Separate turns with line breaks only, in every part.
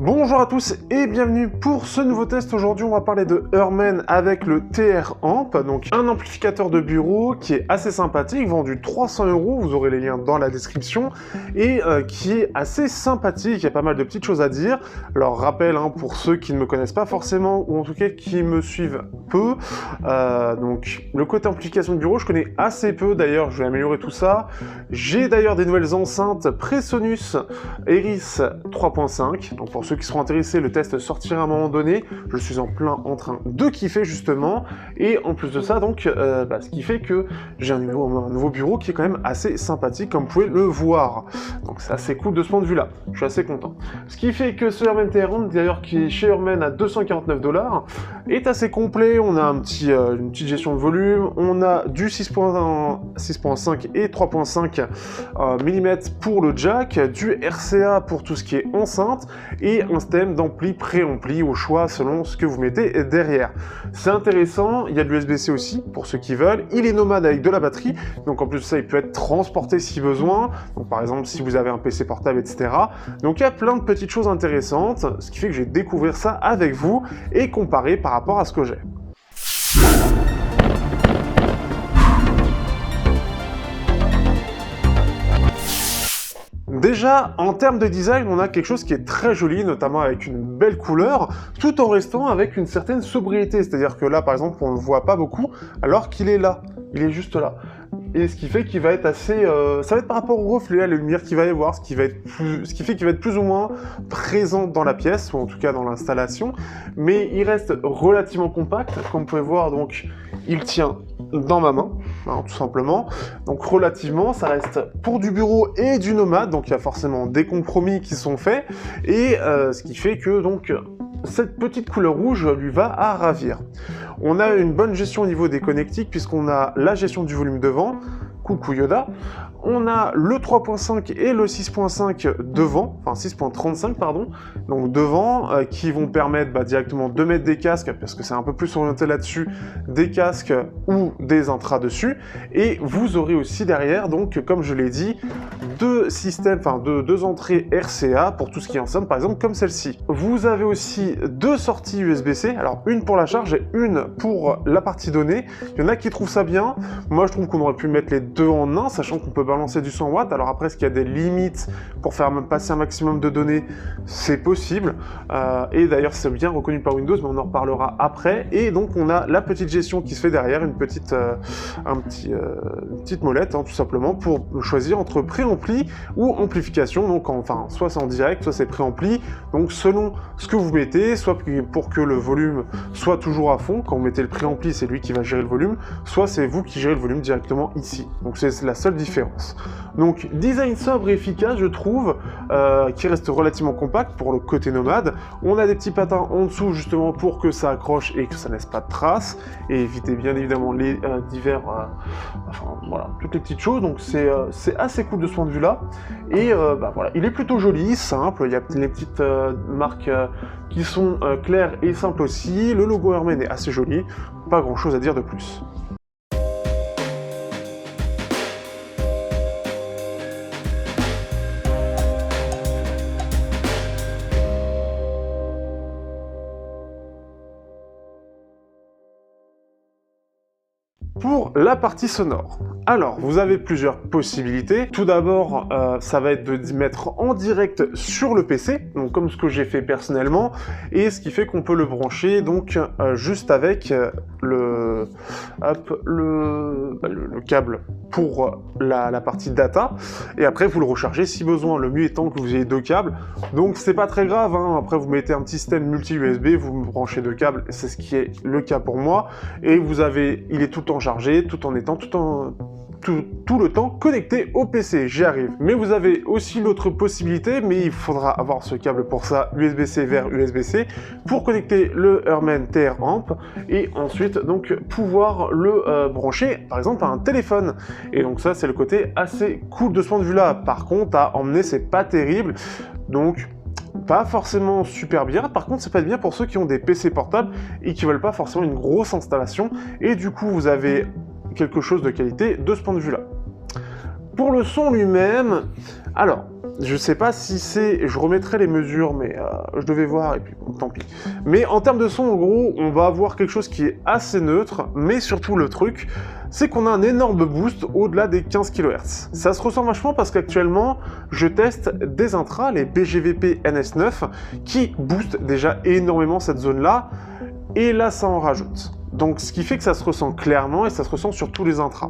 Bonjour à tous et bienvenue pour ce nouveau test. Aujourd'hui on va parler de Earman avec le TR-Amp, donc un amplificateur de bureau qui est assez sympathique, vendu 300 €, vous aurez les liens dans la description, et qui est assez sympathique, il y a pas mal de petites choses à dire. Alors rappel pour ceux qui ne me connaissent pas forcément, ou en tout cas qui me suivent peu, donc le côté amplification de bureau je connais assez peu, d'ailleurs je vais améliorer tout ça. J'ai d'ailleurs des nouvelles enceintes Presonus Eris 3.5, donc pour ceux qui seront intéressés, le test sortira à un moment donné. Je suis en train de kiffer justement, et en plus de ça, donc, ce qui fait que j'ai un nouveau bureau qui est quand même assez sympathique, comme vous pouvez le voir. Donc c'est assez cool de ce point de vue-là. Je suis assez content. Ce qui fait que ce Earman TR-Amp, d'ailleurs, qui est chez Earman à 249 $, est assez complet. On a une petite gestion de volume. On a du 6.5 et 3.5 mm pour le jack, du RCA pour tout ce qui est enceinte, et un système d'ampli préampli au choix selon ce que vous mettez derrière. C'est intéressant, il y a de l'USB-C aussi pour ceux qui veulent, il est nomade avec de la batterie, donc en plus de ça il peut être transporté si besoin, donc par exemple si vous avez un PC portable, etc. Donc il y a plein de petites choses intéressantes, ce qui fait que je vais découvrir ça avec vous et comparer par rapport à ce que j'ai. Déjà, en termes de design, on a quelque chose qui est très joli, notamment avec une belle couleur, tout en restant avec une certaine sobriété. C'est-à-dire que là, par exemple, on ne le voit pas beaucoup, alors qu'il est là, il est juste là. Et ce qui fait qu'il va être assez... ça va être par rapport au reflet, à la lumière qu'il va y avoir, ce qui fait qu'il va être plus ou moins présent dans la pièce, ou en tout cas dans l'installation, mais il reste relativement compact. Comme vous pouvez voir, donc, il tient dans ma main, tout simplement. Donc relativement, ça reste pour du bureau et du nomade, donc il y a forcément des compromis qui sont faits, et ce qui fait que donc cette petite couleur rouge lui va à ravir. On a une bonne gestion au niveau des connectiques, puisqu'on a la gestion du volume devant, coucou Yoda. On a le 3.5 et le 6.5 devant, enfin 6.35 pardon, donc devant, qui vont permettre directement de mettre des casques, parce que c'est un peu plus orienté là-dessus, des casques ou des intras dessus, et vous aurez aussi derrière, donc comme je l'ai dit, deux entrées RCA pour tout ce qui est enceinte, par exemple comme celle-ci. Vous avez aussi deux sorties USB-C, alors une pour la charge et une pour la partie donnée. Il y en a qui trouvent ça bien, moi je trouve qu'on aurait pu mettre les deux en un, sachant qu'on peut balancer du 100 watts. Alors après, est-ce qu'il y a des limites pour faire passer un maximum de données? C'est possible, et d'ailleurs c'est bien reconnu par Windows, mais on en reparlera après. Et donc on a la petite gestion qui se fait derrière, une petite molette, tout simplement, pour choisir entre préampli ou amplification. Donc soit c'est en direct, soit c'est préampli, donc selon ce que vous mettez, soit pour que le volume soit toujours à fond, quand vous mettez le préampli c'est lui qui va gérer le volume, soit c'est vous qui gérez le volume directement ici. Donc c'est la seule différence. Donc design sobre et efficace, je trouve, qui reste relativement compact pour le côté nomade. On a des petits patins en dessous justement pour que ça accroche et que ça laisse pas de traces, et éviter bien évidemment les divers, voilà, toutes les petites choses. Donc c'est assez cool de ce point de vue là, et voilà, il est plutôt joli, simple, il y a les petites marques qui sont claires et simples aussi. Le logo Earman est assez joli, pas grand chose à dire de plus. Pour la partie sonore, alors vous avez plusieurs possibilités. Tout d'abord, ça va être de mettre en direct sur le PC, donc comme ce que j'ai fait personnellement, et ce qui fait qu'on peut le brancher donc juste avec le câble pour la partie data, et après vous le rechargez si besoin. Le mieux étant que vous ayez deux câbles, donc c'est pas très grave, après vous mettez un petit système multi-USB, vous branchez deux câbles, c'est ce qui est le cas pour moi, et il est tout le temps chargé, tout en étant tout le temps connecté au PC, j'y arrive. Mais vous avez aussi l'autre possibilité, mais il faudra avoir ce câble pour ça, USB-C vers USB-C, pour connecter le Earman TR-Amp, et ensuite donc pouvoir le brancher par exemple à un téléphone. Et donc ça c'est le côté assez cool de ce point de vue là. Par contre à emmener c'est pas terrible, donc pas forcément super bien. Par contre, ça peut être bien pour ceux qui ont des PC portables et qui veulent pas forcément une grosse installation, et du coup vous avez quelque chose de qualité de ce point de vue là. Pour le son lui-même, alors Je sais pas si c'est... Je remettrai les mesures, mais je devais voir, et puis bon, tant pis. Mais en termes de son, en gros, on va avoir quelque chose qui est assez neutre, mais surtout le truc, c'est qu'on a un énorme boost au-delà des 15 kHz. Ça se ressent vachement parce qu'actuellement, je teste des intras, les BGVP NS9, qui boostent déjà énormément cette zone-là, et là, ça en rajoute. Donc, ce qui fait que ça se ressent clairement, et ça se ressent sur tous les intras.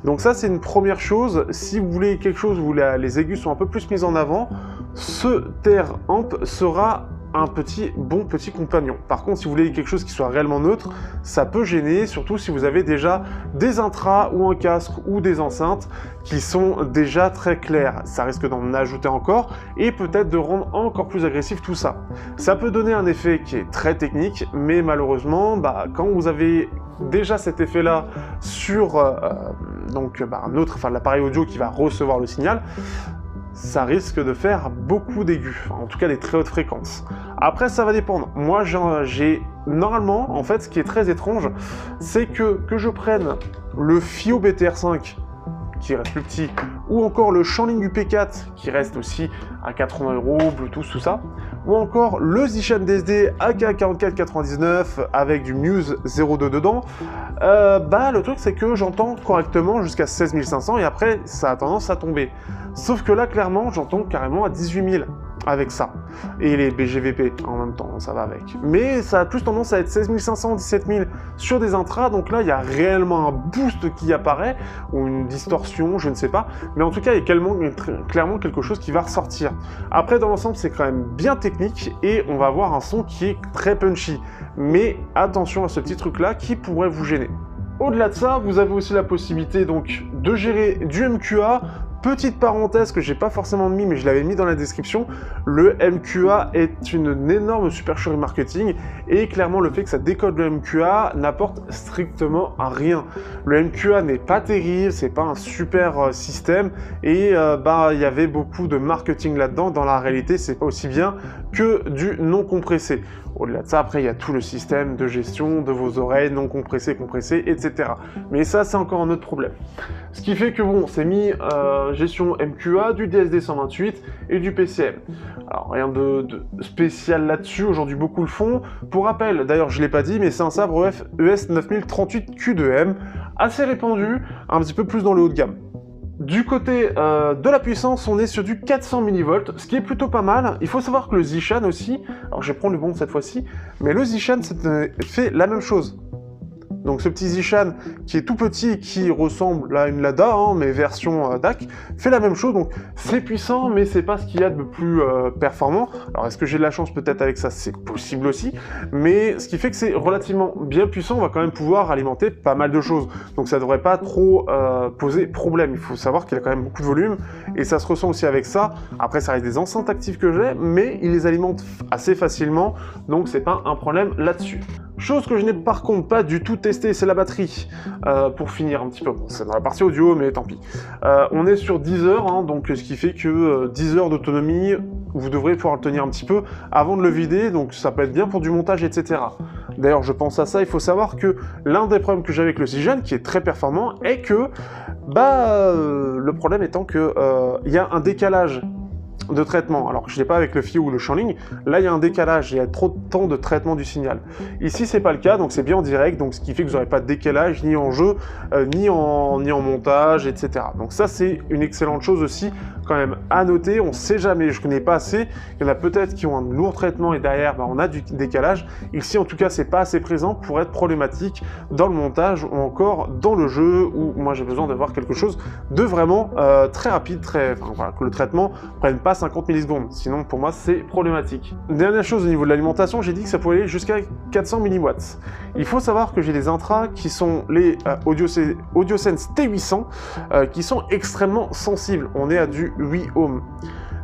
Donc ça, c'est une première chose. Si vous voulez quelque chose où les aigus sont un peu plus mis en avant, ce TR Amp sera un bon petit compagnon. Par contre, si vous voulez quelque chose qui soit réellement neutre, ça peut gêner, surtout si vous avez déjà des intras ou un casque ou des enceintes qui sont déjà très clairs. Ça risque d'en ajouter encore et peut-être de rendre encore plus agressif tout ça. Ça peut donner un effet qui est très technique, mais malheureusement, quand vous avez déjà cet effet-là sur l'appareil audio qui va recevoir le signal, ça risque de faire beaucoup d'aigus, en tout cas des très hautes fréquences. Après, ça va dépendre. Moi, j'ai normalement, en fait, ce qui est très étrange, c'est que je prenne le FiO BTR5, qui reste plus petit, ou encore le Shanling UP4, qui reste aussi à 80 €, Bluetooth, tout ça, ou encore le Zishan DSD AK4499 avec du Muse 02 dedans, le truc c'est que j'entends correctement jusqu'à 16 500 et après ça a tendance à tomber. Sauf que là clairement j'entends carrément à 18 000 avec ça. Et les BGVP en même temps, ça va avec. Mais ça a plus tendance à être 16 500, 17 000 sur des intras, donc là il y a réellement un boost qui apparaît, ou une distorsion, je ne sais pas, mais en tout cas il y a clairement quelque chose qui va ressortir. Après dans l'ensemble c'est quand même bien technique, et on va avoir un son qui est très punchy. Mais attention à ce petit truc là qui pourrait vous gêner. Au-delà de ça, vous avez aussi la possibilité donc de gérer du MQA. Petite parenthèse que j'ai pas forcément mis, mais je l'avais mis dans la description, le MQA est une énorme supercherie marketing, et clairement le fait que ça décode le MQA n'apporte strictement à rien. Le MQA n'est pas terrible, c'est pas un super système, et il y avait beaucoup de marketing là-dedans. Dans la réalité, c'est pas aussi bien que du non compressé. Au-delà de ça, après, il y a tout le système de gestion de vos oreilles, non compressées, compressées, etc. Mais ça, c'est encore un autre problème. Ce qui fait que bon, c'est mis gestion MQA, du DSD 128 et du PCM. Alors, rien de spécial là-dessus, aujourd'hui beaucoup le font. Pour rappel, d'ailleurs, je ne l'ai pas dit, mais c'est un sabre ES 9038 Q2M, assez répandu, un petit peu plus dans le haut de gamme. Du côté de la puissance, on est sur du 400 mV, ce qui est plutôt pas mal. Il faut savoir que le Zishan aussi, alors je vais prendre le bon cette fois-ci, mais le Zishan fait la même chose. Donc ce petit Zishan qui est tout petit, qui ressemble à une Lada, mais version DAC, fait la même chose. Donc c'est puissant, mais c'est pas ce qu'il y a de plus performant. Alors est-ce que j'ai de la chance peut-être avec ça? C'est possible aussi. Mais ce qui fait que c'est relativement bien puissant, on va quand même pouvoir alimenter pas mal de choses. Donc ça devrait pas trop poser problème. Il faut savoir qu'il a quand même beaucoup de volume, et ça se ressent aussi avec ça. Après ça reste des enceintes actives que j'ai, mais il les alimente assez facilement, donc c'est pas un problème là-dessus. Chose que je n'ai par contre pas du tout testé, c'est la batterie. Pour finir un petit peu, bon, c'est dans la partie audio, mais tant pis. On est sur 10 heures, donc ce qui fait que 10 heures d'autonomie, vous devrez pouvoir le tenir un petit peu avant de le vider, donc ça peut être bien pour du montage, etc. D'ailleurs, je pense à ça, il faut savoir que l'un des problèmes que j'ai avec le Zishan, qui est très performant, est que, le problème étant que il y a un décalage de traitement. Alors je l'ai pas avec le FiO ou le Shanling, là il y a un décalage, il y a trop de temps de traitement du signal. Ici c'est pas le cas, donc c'est bien en direct, donc ce qui fait que vous n'aurez pas de décalage ni en jeu, ni en montage, etc. Donc ça c'est une excellente chose aussi quand même à noter. On sait jamais, je connais pas assez, il y en a peut-être qui ont un lourd traitement et derrière on a du décalage. Ici en tout cas c'est pas assez présent pour être problématique dans le montage ou encore dans le jeu, où moi j'ai besoin d'avoir quelque chose de vraiment très rapide, que le traitement prenne pas 50 millisecondes, sinon pour moi c'est problématique. Dernière chose au niveau de l'alimentation, j'ai dit que ça pouvait aller jusqu'à 400 mW. Il faut savoir que j'ai des intras qui sont les AudioSense T800 qui sont extrêmement sensibles. On est à du 8 ohms.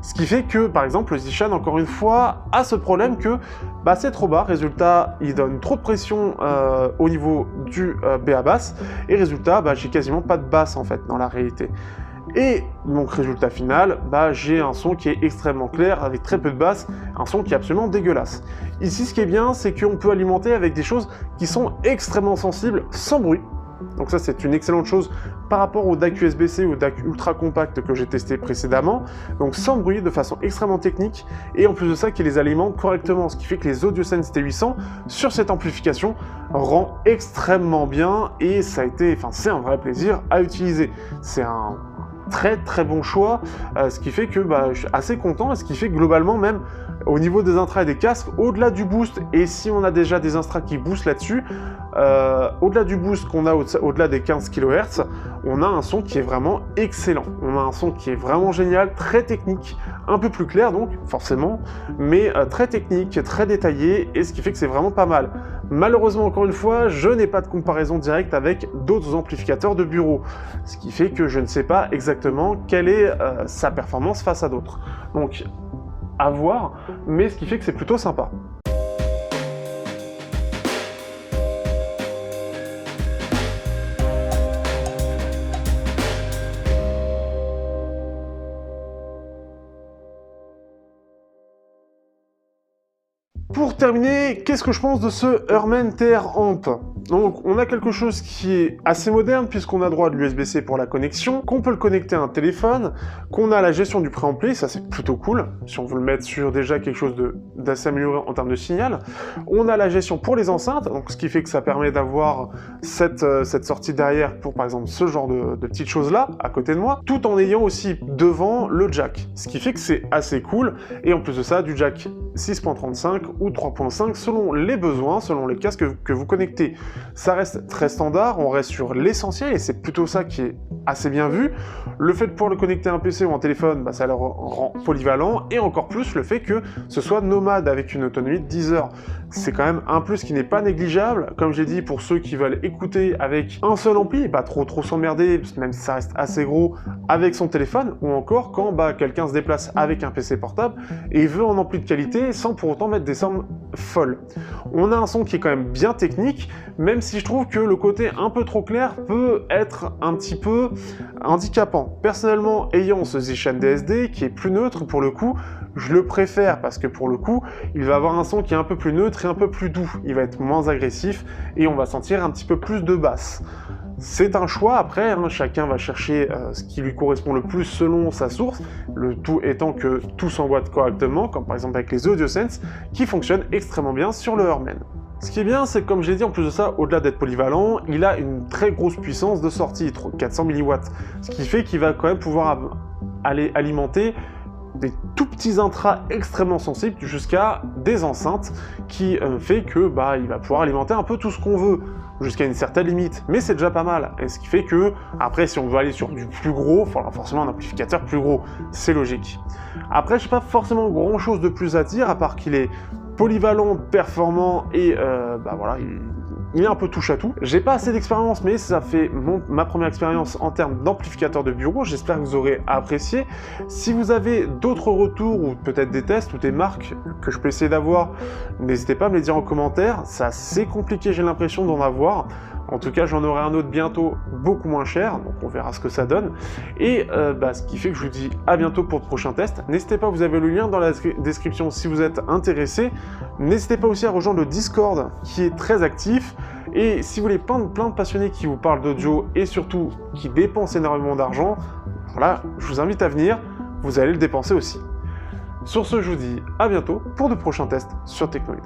Ce qui fait que, par exemple, le Zishan, encore une fois, a ce problème que c'est trop bas, résultat, il donne trop de pression au niveau du BA basse, et résultat, j'ai quasiment pas de basse en fait dans la réalité. Et donc résultat final, j'ai un son qui est extrêmement clair, avec très peu de basse, un son qui est absolument dégueulasse. Ici ce qui est bien, c'est qu'on peut alimenter avec des choses qui sont extrêmement sensibles, sans bruit. Donc ça, c'est une excellente chose par rapport au DAC USB-C ou au DAC ultra compact que j'ai testé précédemment. Donc sans bruit, de façon extrêmement technique, et en plus de ça, qui les alimente correctement, ce qui fait que les AudioSense T800 sur cette amplification rend extrêmement bien, et ça a été, enfin, c'est un vrai plaisir à utiliser. C'est un très bon choix, ce qui fait que je suis assez content, et ce qui fait que globalement même au niveau des intras et des casques, au-delà du boost, et si on a déjà des instras qui boostent là-dessus, au-delà du boost qu'on a au-delà des 15 kHz, on a un son qui est vraiment excellent. On a un son qui est vraiment génial, très technique, un peu plus clair donc, forcément, mais très technique, très détaillé, et ce qui fait que c'est vraiment pas mal. Malheureusement, encore une fois, je n'ai pas de comparaison directe avec d'autres amplificateurs de bureau, ce qui fait que je ne sais pas exactement quelle est sa performance face à d'autres. Donc, à voir, mais ce qui fait que c'est plutôt sympa. Pour terminer, qu'est-ce que je pense de ce Hörmann TR Amp? Donc, on a quelque chose qui est assez moderne, puisqu'on a droit de l'USB-C pour la connexion, qu'on peut le connecter à un téléphone, qu'on a la gestion du préampli, ça c'est plutôt cool, si on veut le mettre sur déjà quelque chose d'assez amélioré en termes de signal. On a la gestion pour les enceintes, donc ce qui fait que ça permet d'avoir cette sortie derrière pour par exemple ce genre de petites choses-là, à côté de moi, tout en ayant aussi devant le jack, ce qui fait que c'est assez cool, et en plus de ça, du jack 6.35 ou 3.5 selon les besoins, selon les casques que vous connectez. Ça reste très standard, on reste sur l'essentiel et c'est plutôt ça qui est assez bien vu. Le fait de pouvoir le connecter à un PC ou un téléphone, ça le rend polyvalent, et encore plus le fait que ce soit nomade avec une autonomie de 10 heures. C'est quand même un plus qui n'est pas négligeable, comme j'ai dit, pour ceux qui veulent écouter avec un seul ampli et pas trop s'emmerder, même si ça reste assez gros, avec son téléphone, ou encore quand quelqu'un se déplace avec un PC portable et veut un ampli de qualité sans pour autant mettre des sommes folles. On a un son qui est quand même bien technique, même si je trouve que le côté un peu trop clair peut être un petit peu handicapant. Personnellement, ayant ce Zishan DSD qui est plus neutre pour le coup, je le préfère parce que pour le coup, il va avoir un son qui est un peu plus neutre et un peu plus doux. Il va être moins agressif et on va sentir un petit peu plus de basse. C'est un choix après, chacun va chercher ce qui lui correspond le plus selon sa source, le tout étant que tout s'emboîte correctement, comme par exemple avec les AudioSense, qui fonctionnent extrêmement bien sur le Hörmann. Ce qui est bien, c'est que comme je l'ai dit, en plus de ça, au-delà d'être polyvalent, il a une très grosse puissance de sortie, 400 mW, ce qui fait qu'il va quand même pouvoir aller alimenter des tout petits intras extrêmement sensibles jusqu'à des enceintes qui fait que il va pouvoir alimenter un peu tout ce qu'on veut jusqu'à une certaine limite, mais c'est déjà pas mal, et ce qui fait que après si on veut aller sur du plus gros, il faudra forcément un amplificateur plus gros, c'est logique. Après j'ai pas forcément grand chose de plus à dire à part qu'il est polyvalent, performant et voilà, il est un peu touche à tout. J'ai pas assez d'expérience, mais ça fait ma première expérience en termes d'amplificateur de bureau. J'espère que vous aurez apprécié. Si vous avez d'autres retours ou peut-être des tests ou des marques que je peux essayer d'avoir, n'hésitez pas à me les dire en commentaire. C'est assez compliqué, j'ai l'impression d'en avoir. En tout cas, j'en aurai un autre bientôt, beaucoup moins cher, donc on verra ce que ça donne. Et ce qui fait que je vous dis à bientôt pour de prochains tests. N'hésitez pas, vous avez le lien dans la description si vous êtes intéressé. N'hésitez pas aussi à rejoindre le Discord qui est très actif. Et si vous voulez plein de passionnés qui vous parlent d'audio et surtout qui dépensent énormément d'argent, voilà, je vous invite à venir, vous allez le dépenser aussi. Sur ce, je vous dis à bientôt pour de prochains tests sur Teknoid.